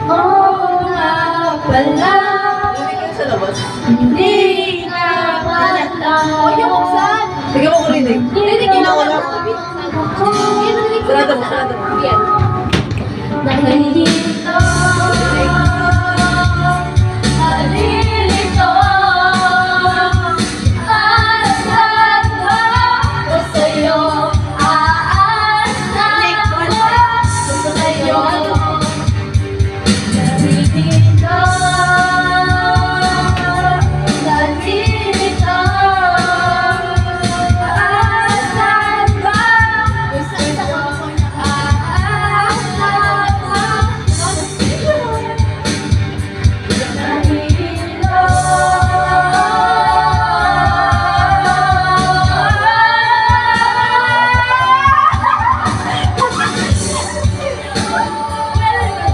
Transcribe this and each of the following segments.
Oo nga pala. Sa labas. Hindi na pala. O, yung buksan. Sige mo ko rinig. Hindi ko Wala. na. Sarado mo, sarado mo. Yan. Nalilito. Nalilito. Aasan ako sa'yo. Aasan ako sa'yo. Nalilito. Nalilito. Aasan ba ako sa'yo.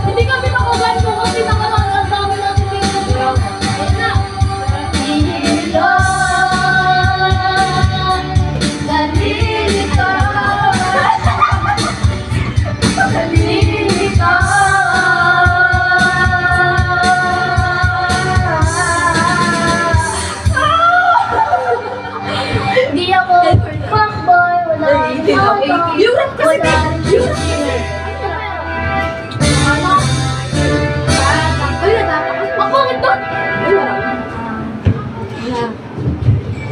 Hindi kami makugan ko kasi ang dami natin dito. Ayun na. Nalilito. Nalilito. Nalilito. Hindi ako fuckboy. Wala akong Yung rap kasi, babe. Yung rap kasi. Bakit doon?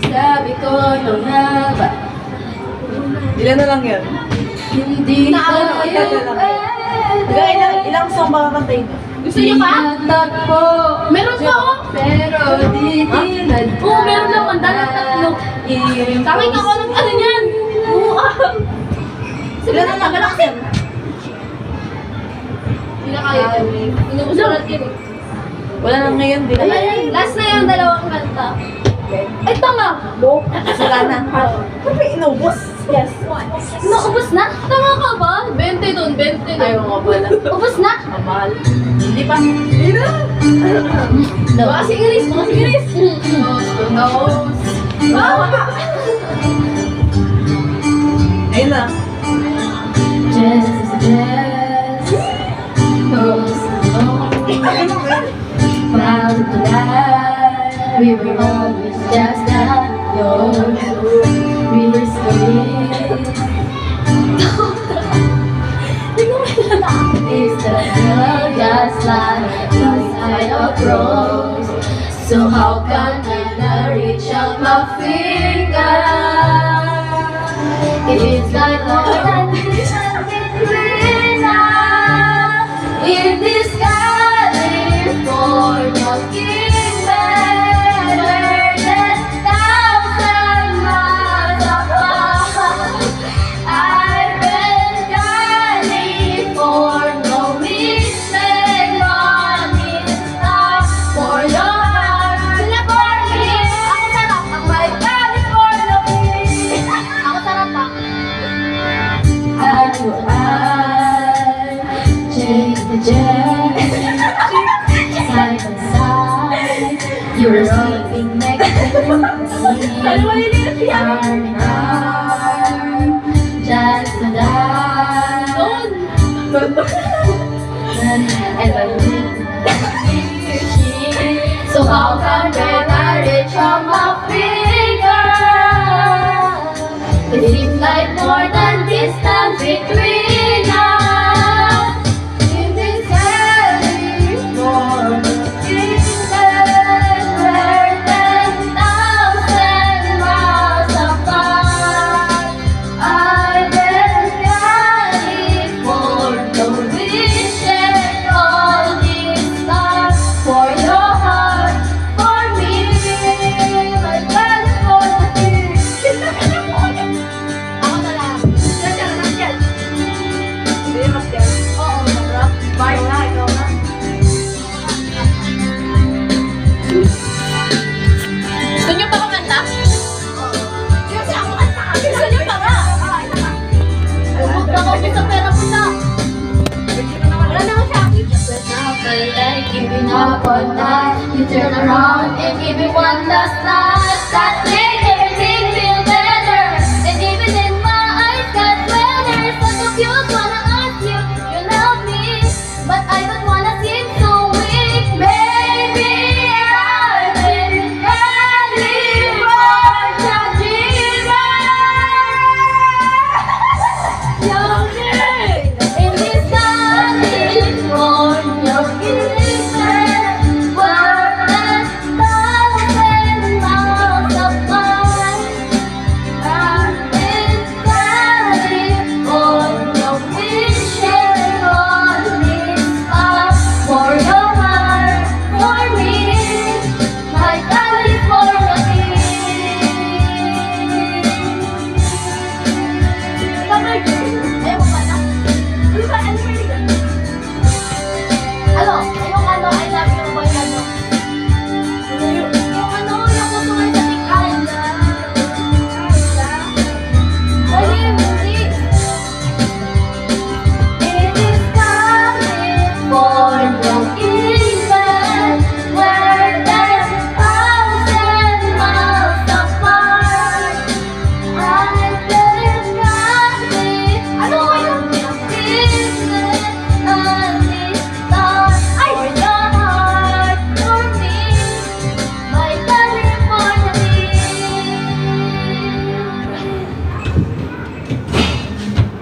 Sabi ko nung nga ba, Ilan na lang yan? hindi tayo Ilang song ba kakantayin mo? Gusto niyo pa? Tatlo. Meron pa ako. Pero di tinad. Oo, meron naman. Tatlo. Tawag ako ng ano niyan. Oo, Ilan na lang? Galak yan. Hindi na kaya. Inuusulat yun eh. Wala na ngayon, di na. Ayan, last na yung dalawang kanta. Ay, tama! No? Sila na. Ano ba inubos? Yes. Naubos na? Tama ka ba? 20 doon, 20 doon. Ayaw nga pala. Ubos na? Kamal. Hindi pa. Hindi na. Mga sigaris, mga sigaris. Nose to nose. Ayun na. Just, nose to nose. Proud to die. We were always just not yours. We were so It's the girl just like the side of rose. So how can I reach out my finger? If it's like more than this between us, in this California kingdom, than thousand miles apart. I've been California, missing money stars for your heart. California, ako sarap ang may California kiss. Ako sarap pa. Eye to eye, chase the jet, side by side. You're sleeping next to me, arm in arm, just to die. And I so how can I reach on my finger? It seems like more than distance between us. In this California kingdom, we're 10,000 miles apart. I've been California, wishing all these stars for your heart, for me, my California. Ako na lang.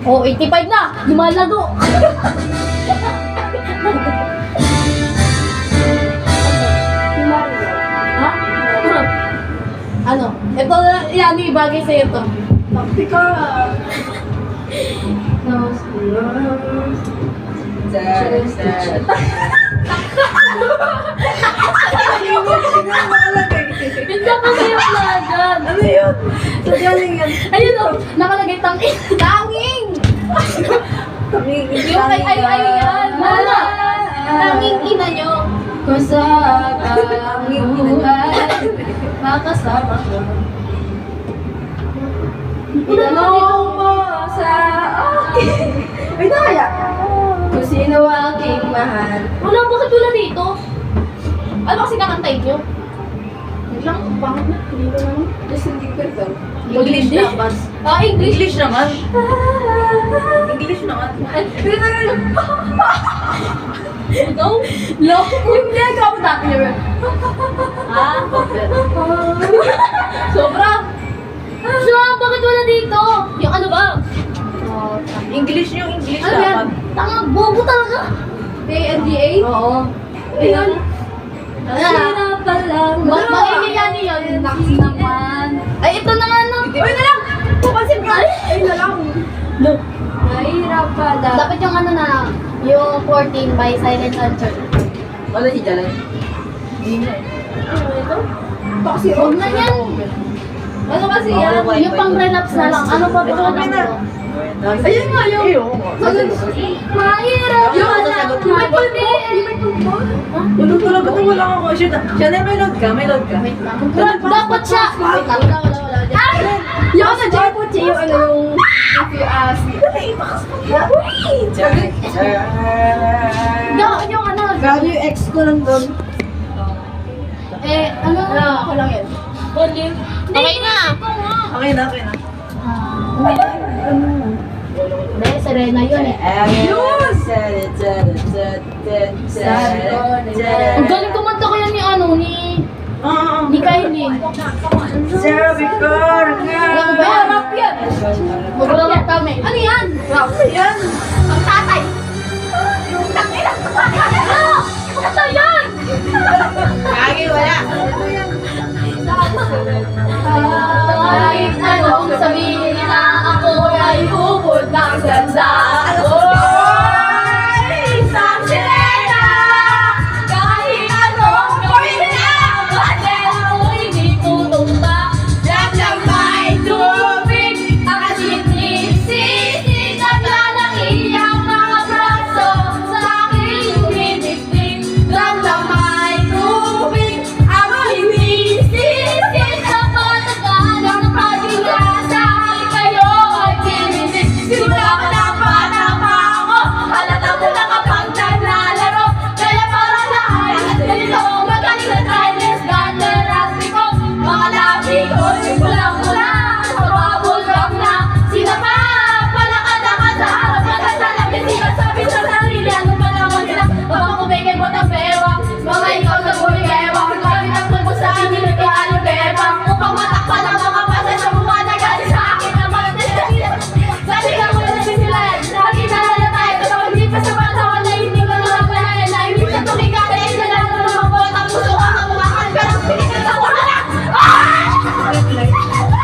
Oh, 85 na! Lumalago! Ha? Ano? Ito na, yan yung bagay sa'yo to. Taktika. Hindi kasi yung lagan. Ano yun? Sa galing yan. Ayun o, nakalagay tanging. Tanging! Yung ay yan. Wala. Tanging ina nyo. Kung sa tanging buhay, makasama ko. Itanong mo sa akin. Ay, naya. Kung sino aking mahal. Wala, bakit wala dito? Ano kasi kakantayin nyo? Wait lang, pangit na. Hindi ko naman. Just hindi ko ito. English English naman. Ah, English. English naman. English naman. No? No? Hindi, ikaw mo dati niya. Ah? Sobra. Siya, bakit wala dito? Yung ano ba? English yung English Ano yan? dapat. Tanga, bobo talaga. ANDA? Oo. Ayun. Hirap pa lang. Maingay yan yun. Naksi naman. Ay, ito na nga no. Ay, na lang! Pupansin ka! Ay, na lang! No. Mahirap pala. Dapat yung ano na, yung 14 by Silent Answer. Wala si Jalan. Hindi na Ano ito? Ito kasi Huwag na yan. Ano kasi yan? Yung pang relapse na lang. Ano pa ba ito? Ayun nga yun. Mahirap Yung pala. sasagot mo. Yung may pulbo. Yung may pulbo. Tulog tulog. Ba't wala ako? Chanel, may load ka? May load ka? Wait lang. Dapat siya. Wait lang. Wala. Ay! Yung sa J-Puchi, yung ano yung if you ask. Yung ano. Value X ko lang doon. Ano? Ako lang yan. Okay na. Okay na, okay na. Hindi, Serena yun eh. Ang galing kumanta kaya ni ano, ni Kylie. Sabi ko Yung ba? Rap yan. Mag-rap kami. Ano yan? Rap yan. Ang tatay. Yung takina. Ano? Ano yan? Kagi, wala. Kahit anong sabihin na ako ay bubod ng ganda. Oy, Sam Sirena! Kahit anong gawin na, bakit ako'y di tutumba? Damdam ay tubig, ang asin-isisi, naglalang iyang mga braso sa aking bibigting. Damdam ay tubig, ang asin-isisi, sa patagal ng pag-iasa, kayo ay pinilis. Simula pa na bata pa ako, halata mo na kapag naglalaro. Kaya para lahat, ganito magaling na kindness, ganda-rasi ko. Mga labi ko, simulang-mula, sa bubble wrap na sinapa. Palakad-lakad sa harap, nagkasalamin, sinasabi sa sarili, ano ba naman sila? Babang kumigay mo ng bewang, mga ikaw na bumigewang, gamit ang tulpo sa akin, nagkaaling bebang, upang matakpan ang mga pasa sa mukha na galing sa akin ang mga desisyon. Sabi ka mo na sisilayan, lagi na tayo, kapag hindi pa sa bata, wala hindi ko na lang palayan, na hindi sa tumigat, ay na lang na lumabot, ang puso ka, ang mukha ka, pero pinigil ka, wala na! Ah!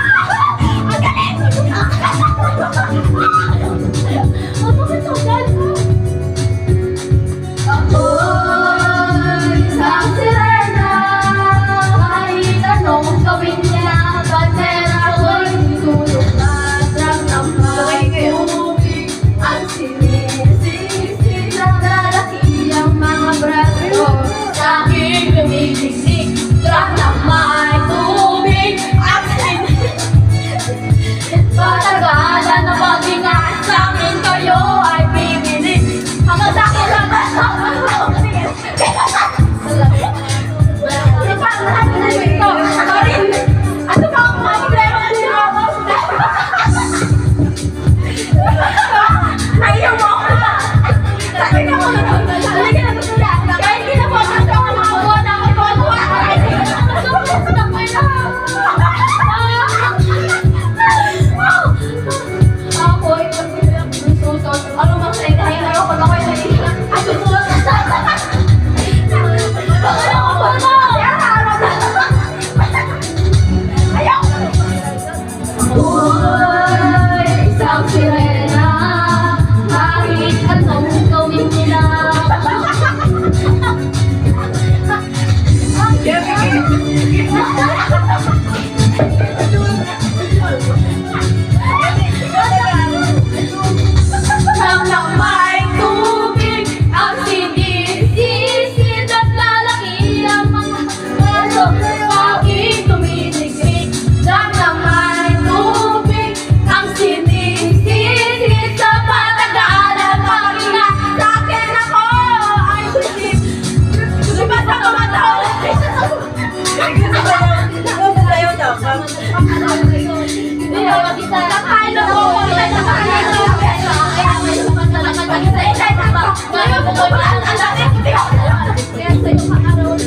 bukoy mo ang anak. Hindi ako alam. Kaya sa'yo makaroon.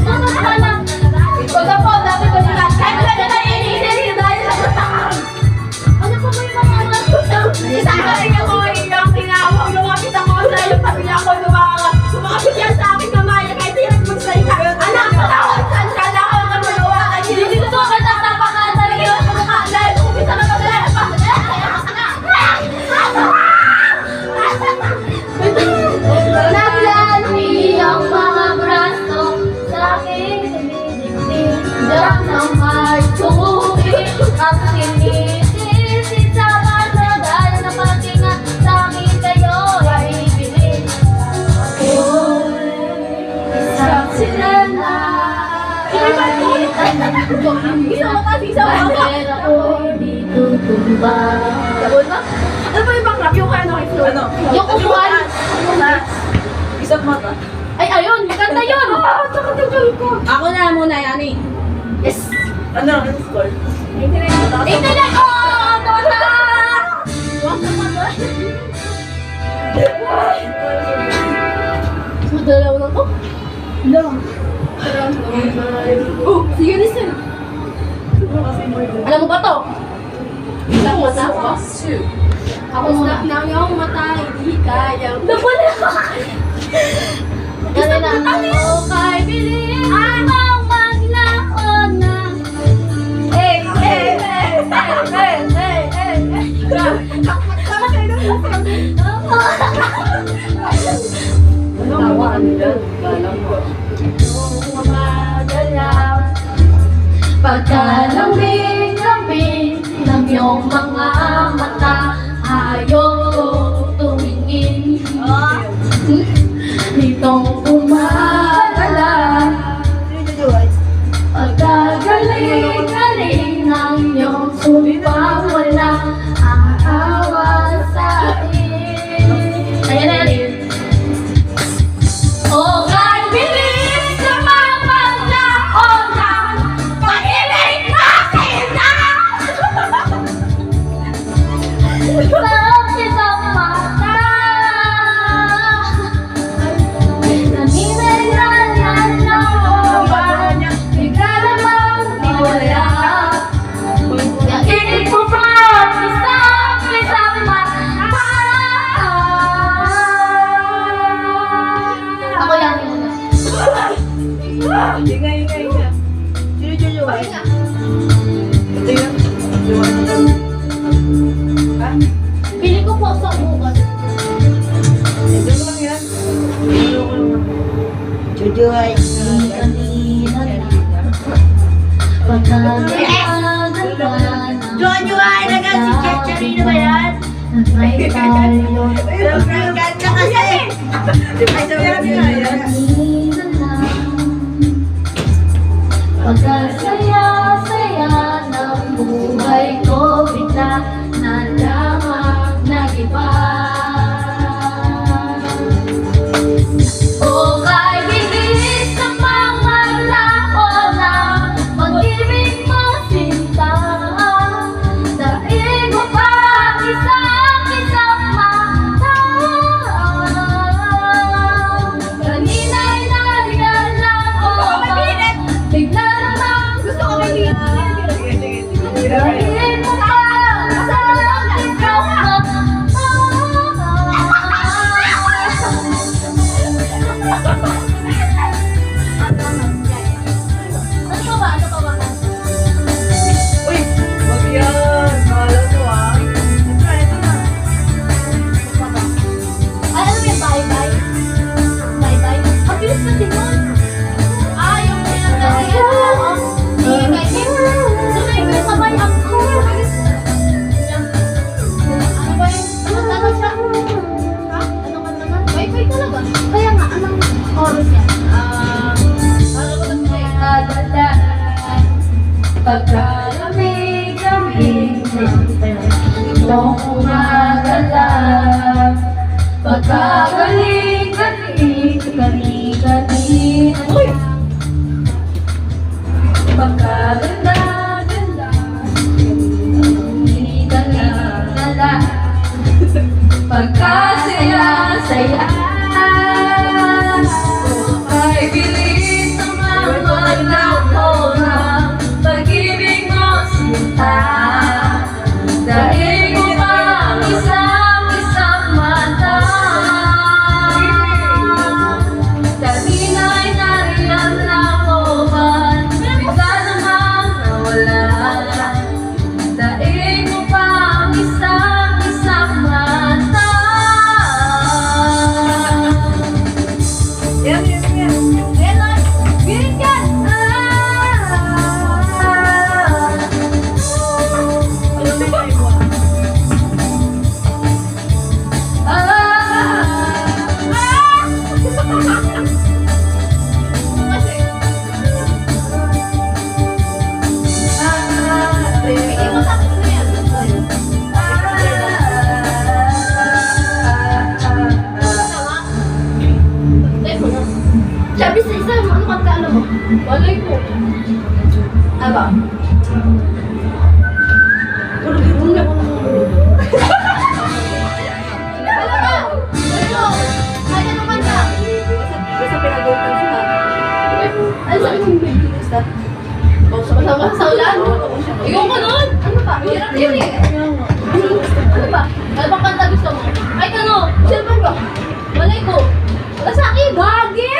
Ano ka lang? Pagka po, dami ko nila. Kahit wala na tayo iniisip dahil sa ano pa ba yung mga anak ko? Isa ka rin ako yung tinawag. Lumapit ako sa iyo. Pamilya ko lumapit yan sa akin kamay. Kahit hindi rin magsalita. Anak, patawag saan ka na ako ang magawa. Hindi ko ito ka nagtapakan. Hindi ko ito makakalain. Umpisa na magalaan. Naglali ang mga braso sa aking dinigdig. Diyan ang martuwi ang sinisisi sa baso dahil na pagkingat sa akin kayo ay ibigay. Isang sirena Isa mo kasi sa mga pero ako'y di tutumba. Sabon ba? Ano ba yung background? Yung ano kay Flo? Ano? Yung upuan. Isang mata. Ay, ayun! Maganda yun! Sakit yung tuloy ko. Ako na muna, Yani. Yes! Ano? Anong score? 89! Oh! Tota! Wag na pa Madalaw na to? Dalaw. Oh! Sige, listen! Alam mo ba to? Ilang mata ko? Ako muna. Nang mata, hindi kayang. Napala ka! Ganun ang ako kay Billy. Amang maglaon na. Hey, hey, hey, hey, hey, hey, hey, hey. Tama kayo na Tawaan dyan. Alam ko. Magalaw. Pagkalambing-lambing ng iyong mga mata, ayaw tumingin. Nitong umaala, pagkagaling-galing ng iyong sumpang wala aawa sa atin. Ayan na yan. O kay bilis sa mga paglaon ng pag-ibig natin na! Sa isang mata, naninirayan na ba? Bigla namang nawala. Nakinig ko pa at isang mata. Ako yan. Ingay. Sino? Ito yun. Ha? Pili ko po sa bukas. Ito lang yan. Jujuy. Jujuy, nagan si Checharino ba yan? Sobrang ganda kasi. Ay, sabi nga yan. Pagkasaya-saya ng buhay ko, bigla na lamang nag-iba. O kay bilis ng mga lakon ng pag-ibig mo sinta, daig mo pa isang mata. Kanina'y nagala ko ba, bigla namang gusto ko mag-ibig. Sige. Daig mo pa isang mata. Ano pa ba? Uy! Wag yan. Mahala to ah. Ito na. Ay, ano yung bye-bye? Bye-bye? Ang bilis na din nun. Ah, yung pinag-bye. Hindi, kay Kim. Sunay ko yung sabay ako. Ano ba yun? Ano siya? Ha? Ano ka naman? Bye-bye talaga. Kaya nga, anong oras yan? Pagkalamig-lamig itong umagalang, pagkagaling-galing, galing-galing. Pagkaganda-ganda, galing-galing, pagkasaya-saya. Aba. Tulog yun na kung... Talaga! Ano? Kaya naman ka! Basta pinag-uwitan siya. Ano sabi mo yung basta? Kasama sa ulan? Ikaw ka nun? Ano ba? Hirap yun eh. Ano ba? Ano bang kanta gusto mo? Ay, ano? Cellphone ko. Malay ko. Wala sa akin. Gagi!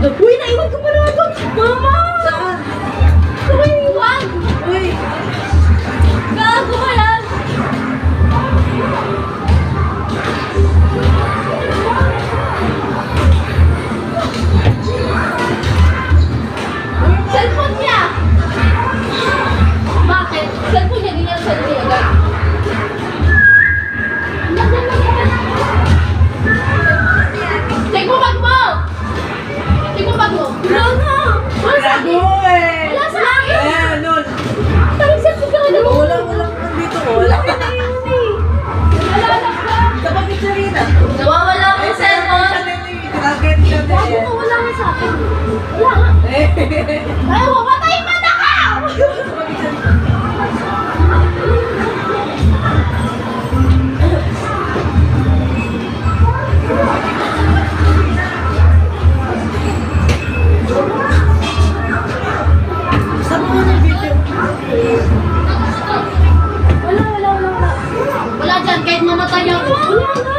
Uy, naiwan ko pa naman ito. Mama! Saan? Ito ko yung iwan. Uy! Gago ka yan. Cellphone niya. Bakit? Cellphone niya, di niya cellphone niya. Gagi. Check mo bag mo! Check mo bag mo! Wala na! Wala sa akin! Gago eh! Wala sa akin! Eh, nun! Parang cellphone ka na Wala, nandito ko. Wala. Wala na ka! Sa pag-picturina. Nawawala ko yung cellphone! Tinagin siya Gago din. ka, wala na sa akin! Wala nga! Eh. Ay, mamatay pa na ka! Saan mo na yung video? Wala. Wala dyan, kahit mamatay ako. Wala na!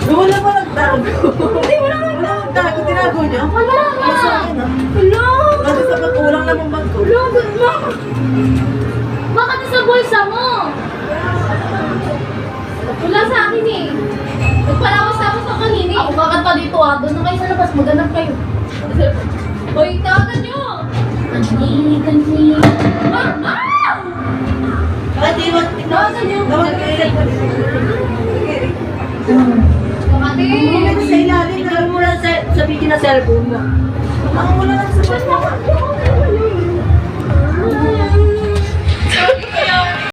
Wala pa nagtago. Hindi, wala nagtago. Tinago niya. Wala na! Sa akin ah. Wala! Kasi sa pagkulang namang bag ko. Wala! Bakit sa bulsa mo? Wala sa akin eh. Nagpalawas-lawas ako kanina eh. Ako kakanta dito ah. Doon na kayo sa labas. Maghanap kayo. Hoy, tawagan nyo! Kanini. Ah! Bakit di mo? Tawagan nyo. Tawag ka rin. Kapatid! Sa ilalim. Alam mo lang sa video na cellphone mo. Ang wala lang sa bag mo.